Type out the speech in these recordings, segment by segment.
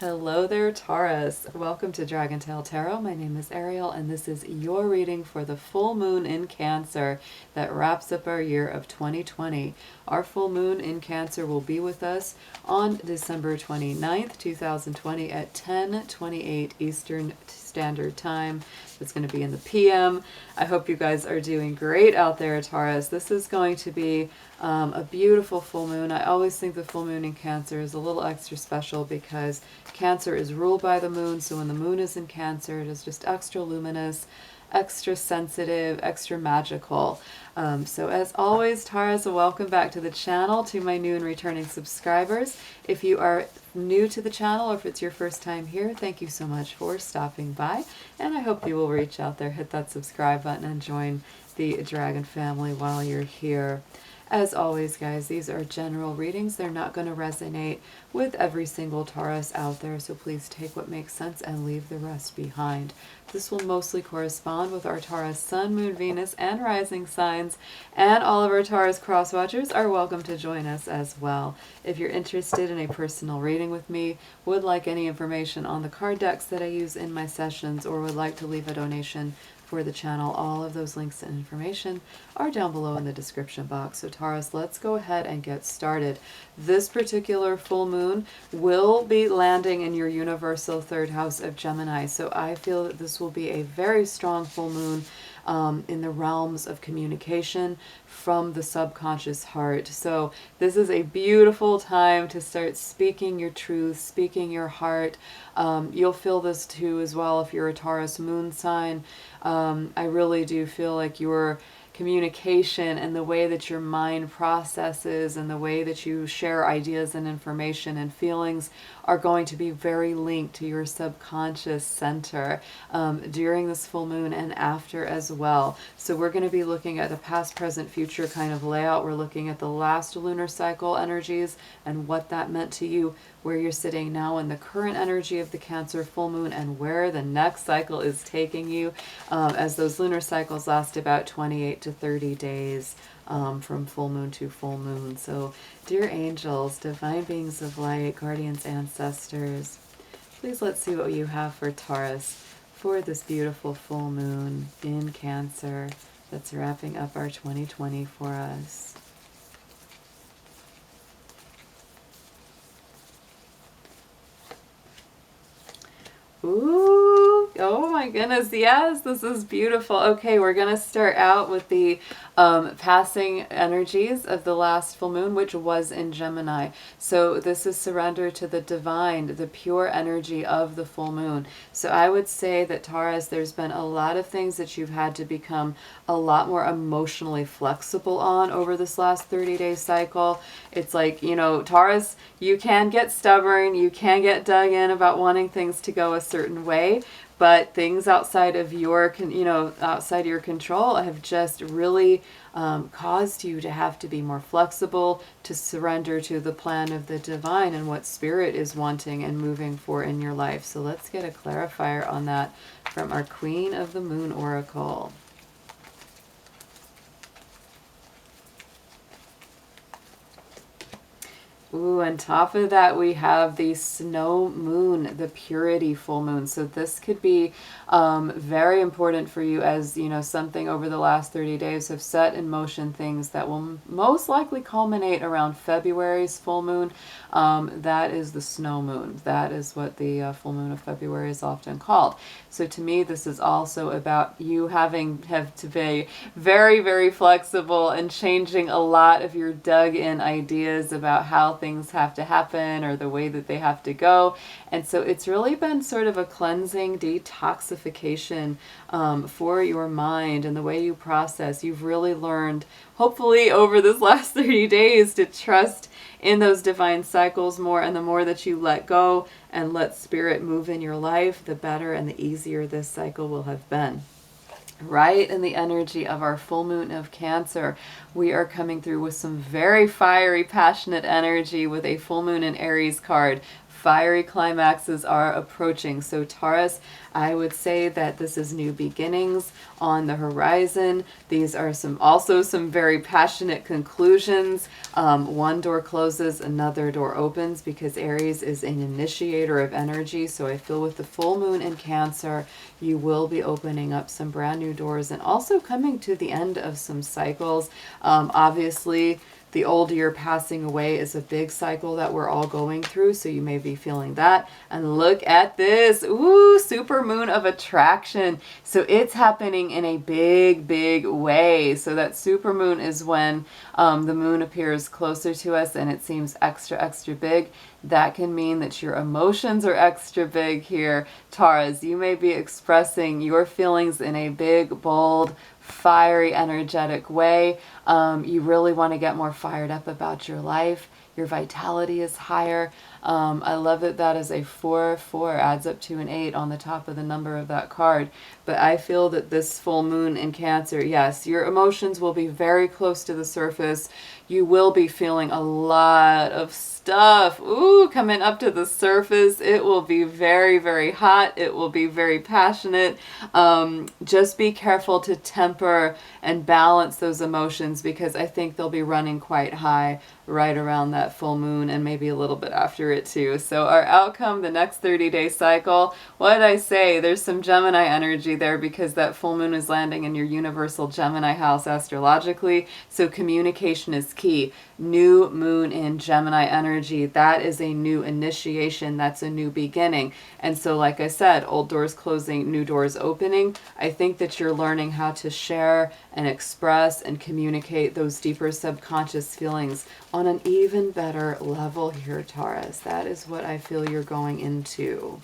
Hello there, Taurus. Welcome to Dragon Tail Tarot. My name is Ariel, and this is your reading for the full moon in Cancer that wraps up our year of 2020. Our full moon in Cancer will be with us on December 29th, 2020 at 10:28 Eastern Standard Time. It's going to be in the PM. I hope you guys are doing great out there, Taurus. This is going to be a beautiful full moon. I always think the full moon in Cancer is a little extra special because Cancer is ruled by the moon. So when the moon is in Cancer, it is just extra luminous, extra sensitive, extra magical. So as always, Taurus, welcome back to the channel. To my new and returning subscribers, if you are new to the channel or if it's your first time here, thank you so much for stopping by, and I hope you will reach out there, hit that subscribe button, and join the Dragon family while you're here. As always, guys, these are general readings. They're not going to resonate with every single Taurus out there, so please take what makes sense and leave the rest behind. This will mostly correspond with our Taurus Sun, Moon, Venus, and Rising signs, and all of our Taurus cross-watchers are welcome to join us as well. If you're interested in a personal reading with me, would like any information on the card decks that I use in my sessions, or would like to leave a donation for the channel, all of those links and information are down below in the description box. So Taurus, let's go ahead and get started. This particular full moon will be landing in your universal third house of Gemini. So I feel that this will be a very strong full moon in the realms of communication from the subconscious heart. So this is a beautiful time to start speaking your truth, speaking your heart. You'll feel this too as well if you're a Taurus moon sign. I really do feel like your communication and the way that your mind processes and the way that you share ideas and information and feelings are going to be very linked to your subconscious center during this full moon and after as well. So we're going to be looking at the past, present, future kind of layout. We're looking at the last lunar cycle energies and what that meant to you, where you're sitting now in the current energy of the Cancer full moon, and where the next cycle is taking you, as those lunar cycles last about 28 to 30 days from full moon to full moon. So dear angels, divine beings of light, guardians, ancestors, please let's see what you have for Taurus for this beautiful full moon in Cancer that's wrapping up our 2020 for us. Ooh, oh my goodness, yes, this is beautiful. Okay, we're going to start out with the passing energies of the last full moon, which was in Gemini. So this is surrender to the divine, the pure energy of the full moon. So I would say that Taurus, there's been a lot of things that you've had to become a lot more emotionally flexible on over this last 30-day cycle. It's like, you know, Taurus, you can get stubborn, you can get dug in about wanting things to go a certain way, but things outside of your, outside your control have just really caused you to have to be more flexible, to surrender to the plan of the divine and what spirit is wanting and moving for in your life. So let's get a clarifier on that from our Queen of the Moon Oracle. Ooh, on top of that, we have the snow moon, the purity full moon. So this could be very important for you, as you know, something over the last 30 days have set in motion things that will most likely culminate around February's full moon. That is the snow moon. That is what the full moon of February is often called. So to me, this is also about you have to be very, very flexible and changing a lot of your dug in ideas about how things have to happen or the way that they have to go. And so it's really been sort of a cleansing, detoxification for your mind and the way you process. You've really learned, hopefully over this last 30 days, to trust in those divine cycles more, and the more that you let go and let spirit move in your life, the better and the easier this cycle will have been. Right in the energy of our full moon of Cancer, we are coming through with some very fiery, passionate energy with a full moon in Aries card. fiery climaxes are approaching. So Taurus, I would say that this is new beginnings on the horizon. These are also some very passionate conclusions. One door closes, another door opens, because Aries is an initiator of energy. So I feel with the full moon in Cancer, you will be opening up some brand new doors and also coming to the end of some cycles. Obviously, the old year passing away is a big cycle that we're all going through, so you may be feeling that. And look at this. Ooh, super moon of attraction. So it's happening in a big, big way. So that super moon is when the moon appears closer to us and it seems extra, extra big. That can mean that your emotions are extra big here, Taurus. You may be expressing your feelings in a big, bold, fiery, energetic way. You really want to get more fired up about your life. Your vitality is higher. I love that that is a 4/4, adds up to an 8 on the top of the number of that card. But I feel that this full moon in Cancer, yes, your emotions will be very close to the surface. You will be feeling a lot of stuff. Ooh, coming up to the surface. It will be very, very hot. It will be very passionate. Just be careful to temper and balance those emotions, because I think they'll be running quite high right around that full moon and maybe a little bit after it too. So our outcome, the next 30-day cycle, what did I say? There's some Gemini energy there because that full moon is landing in your universal Gemini house astrologically. So communication is key. New moon in Gemini energy, that is a new initiation. That's a new beginning. And so like I said, old doors closing, new doors opening. I think that you're learning how to share and express and communicate those deeper subconscious feelings on an even better level here, Taurus. That is what I feel you're going into.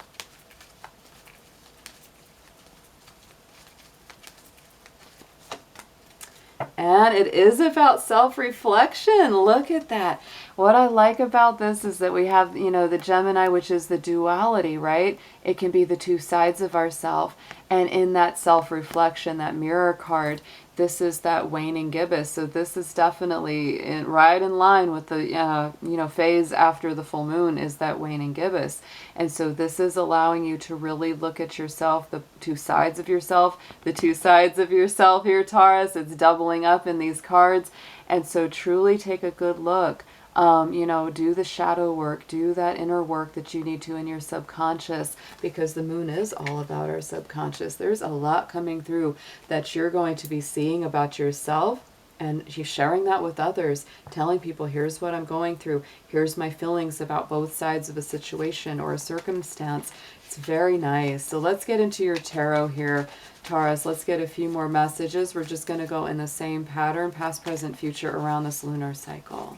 And it is about self-reflection. Look at that. What I like about this is that we have, the Gemini, which is the duality, right? It can be the two sides of ourself. And in that self-reflection, that mirror card, this is that waning gibbous. So this is definitely right in line with the, phase after the full moon is that waning gibbous. And so this is allowing you to really look at yourself, the two sides of yourself, here, Taurus. It's doubling up in these cards. And so truly take a good look. Do the shadow work, do that inner work that you need to in your subconscious, because the moon is all about our subconscious. There's a lot coming through that you're going to be seeing about yourself, and you're sharing that with others, telling people, here's what I'm going through, here's my feelings about both sides of a situation or a circumstance. It's very nice. So let's get into your tarot here, Taurus. Let's get a few more messages. We're just going to go in the same pattern, past, present, future, around this lunar cycle.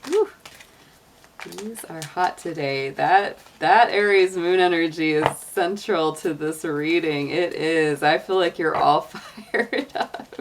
Whew. These are hot today. That Aries moon energy is central to this reading. It is. I feel like you're all fired up.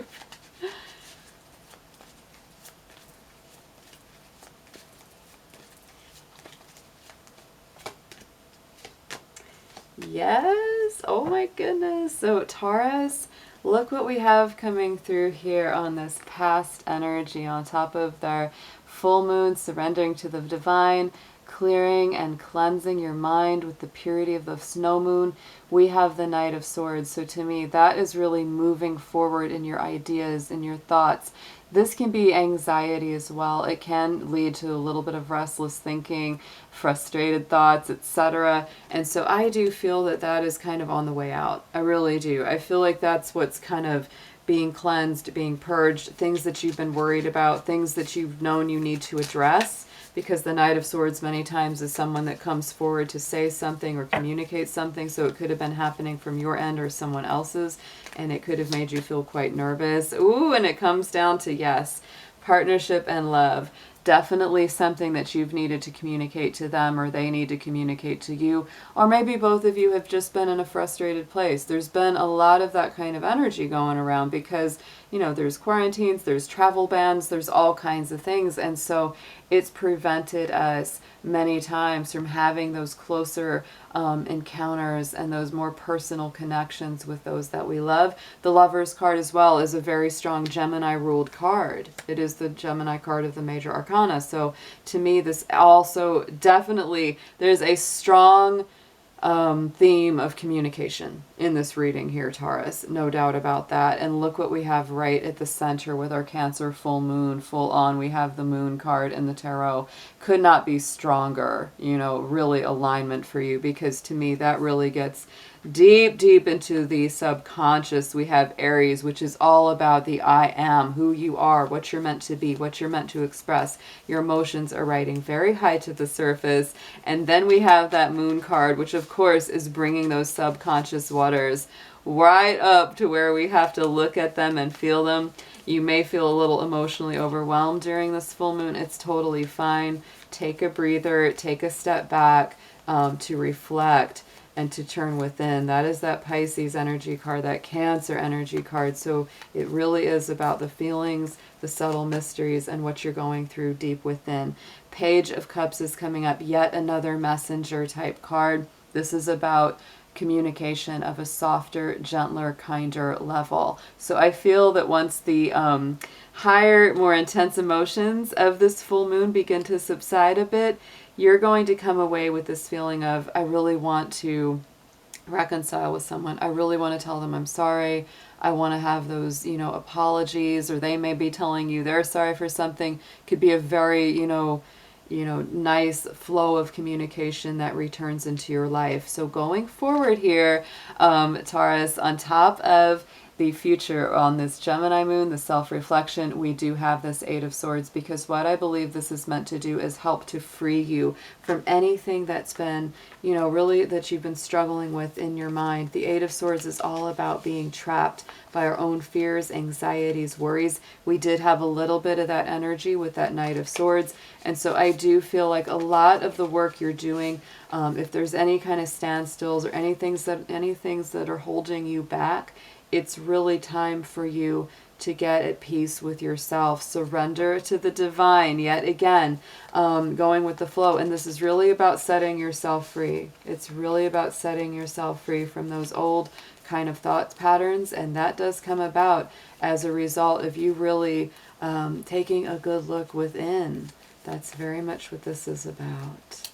Yes. Oh my goodness. So Taurus, look what we have coming through here on this past energy on top of their full moon, surrendering to the divine, clearing and cleansing your mind with the purity of the snow moon. We have the Knight of Swords. So to me, that is really moving forward in your ideas, in your thoughts. This can be anxiety as well. It can lead to a little bit of restless thinking, frustrated thoughts, etc. And so I do feel that that is kind of on the way out. I really do. I feel like that's what's kind of being cleansed, being purged, things that you've been worried about, things that you've known you need to address, because the Knight of Swords many times is someone that comes forward to say something or communicate something. So it could have been happening from your end or someone else's, and it could have made you feel quite nervous. Ooh, and it comes down to, yes, partnership and love. Definitely something that you've needed to communicate to them, or they need to communicate to you, or maybe both of you have just been in a frustrated place. There's been a lot of that kind of energy going around because there's quarantines, there's travel bans, there's all kinds of things. And so it's prevented us many times from having those closer encounters and those more personal connections with those that we love. The Lover's card as well is a very strong Gemini ruled card. It is the Gemini card of the major arcana. So to me, this also definitely, there's a strong theme of communication in this reading here, Taurus. No doubt about that. And look what we have right at the center with our Cancer full moon, full on. We have the moon card in the tarot. Could not be stronger, really alignment for you, because to me that really gets deep, deep into the subconscious. We have Aries, which is all about the I am, who you are, what you're meant to be, what you're meant to express. Your emotions are riding very high to the surface. And then we have that moon card, which of course is bringing those subconscious waters right up to where we have to look at them and feel them. You may feel a little emotionally overwhelmed during this full moon. It's totally fine. Take a breather, take a step back to reflect and to turn within. That is that Pisces energy card, that Cancer energy card. So it really is about the feelings, the subtle mysteries, and what you're going through deep within. Page of Cups is coming up, yet another messenger type card. This is about communication of a softer, gentler, kinder level. So I feel that once the higher, more intense emotions of this full moon begin to subside a bit, you're going to come away with this feeling of, I really want to reconcile with someone. I really want to tell them I'm sorry. I want to have those, apologies, or they may be telling you they're sorry for something. Could be a very, nice flow of communication that returns into your life. So going forward here, Taurus, on top of the future on this Gemini moon, the self-reflection, we do have this Eight of Swords, because what I believe this is meant to do is help to free you from anything that's been, really that you've been struggling with in your mind. The Eight of Swords is all about being trapped by our own fears, anxieties, worries. We did have a little bit of that energy with that Knight of Swords. And so I do feel like a lot of the work you're doing, if there's any kind of standstills or any things that are holding you back, it's really time for you to get at peace with yourself. Surrender to the divine. Yet again, going with the flow. And this is really about setting yourself free. It's really about setting yourself free from those old kind of thought patterns. And that does come about as a result of you really taking a good look within. That's very much what this is about.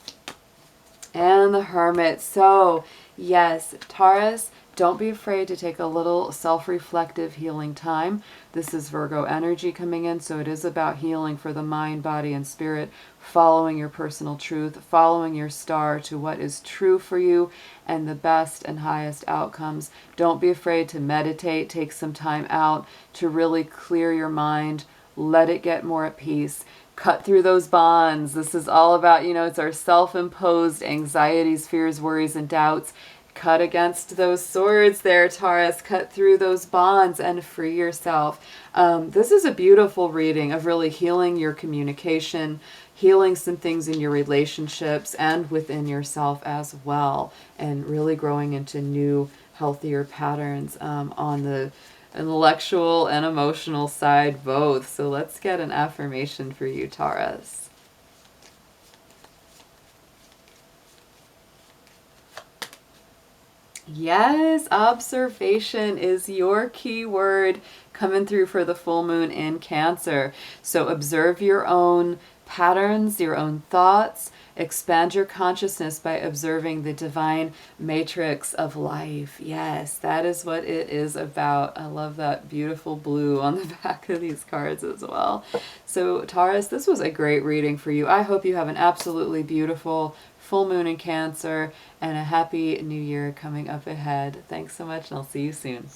And the Hermit. So, yes, Taurus, don't be afraid to take a little self-reflective healing time. This is Virgo energy coming in, so it is about healing for the mind, body, and spirit, following your personal truth, following your star to what is true for you and the best and highest outcomes. Don't be afraid to meditate. Take some time out to really clear your mind. Let it get more at peace. Cut through those bonds. This is all about, it's our self-imposed anxieties, fears, worries, and doubts. Cut against those swords there, Taurus. Cut through those bonds and free yourself. This is a beautiful reading of really healing your communication, healing some things in your relationships and within yourself as well, and really growing into new, healthier patterns on the intellectual and emotional side both. So let's get an affirmation for you, Taurus. Yes, observation is your key word coming through for the full moon in Cancer. So observe your own patterns, your own thoughts. Expand your consciousness by observing the divine matrix of life. Yes, that is what it is about. I love that beautiful blue on the back of these cards as well. So Taurus, this was a great reading for you. I hope you have an absolutely beautiful full moon in Cancer and a happy new year coming up ahead. Thanks so much, and I'll see you soon.